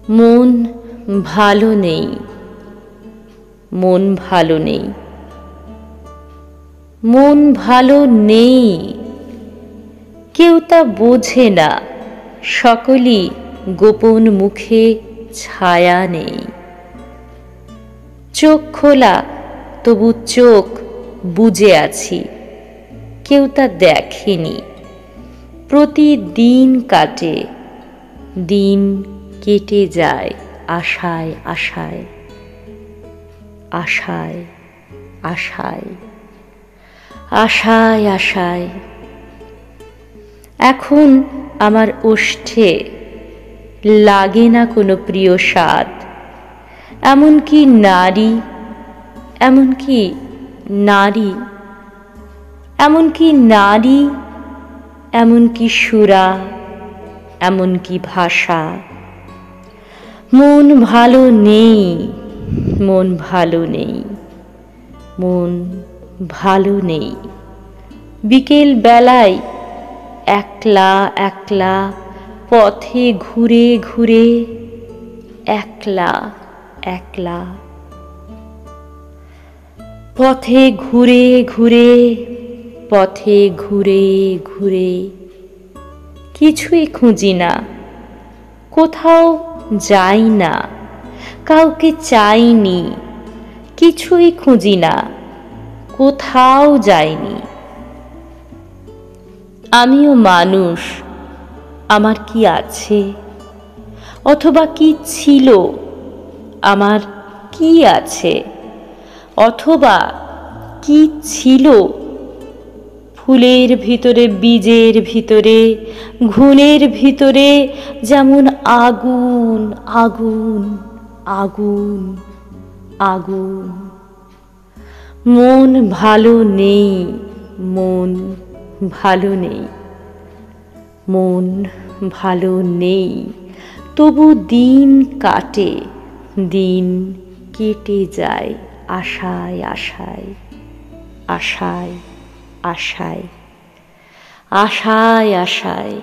মন ভালো নেই, মন ভালো নেই, মন ভালো নেই। কেউ তা বোঝে না, সকলই গোপন মুখে ছায়া নেই। চোখ খোলা, তবু চোখ বুজে আছি, কেউ তা দেখেনি। প্রতিদিন কাটে, দিন কেটে যায় আশায় আশায়, আশায় আশায়, আশায় আশায়। এখন আমার ওষ্ঠে লাগে না কোনো প্রিয় স্বাদ, এমনকি নারী, এমনকি নারী, এমনকি নারী, এমনকি সুরা, এমনকি ভাষা। মন ভালো নেই, মন ভালো নেই, মন ভালো নেই। বিকেল বেলায় একলা একলা পথে ঘুরে ঘুরে, একলা একলা পথে ঘুরে ঘুরে, পথে ঘুরে ঘুরে। কিছুই খুঁজি না, কোথাও যাই না, কাউকে চাইনি। কিছুই খুঁজি না, কোথাও যাইনি। আমিও মানুষ, আমার কি আছে, অথবা কি ছিল, আমার কি আছে, অথবা কি ছিল। ফুলের ভিতরে, বীজের ভিতরে, ঘুণের ভিতরে, যেমন আগুন আগুন আগুন আগুন। মন ভালো নেই, মন ভালো নেই, মন ভালো নেই। তবু দিন কাটে, দিন কেটে যায় আশায় আশায়, আশায় আশায়, আশায় আশায়।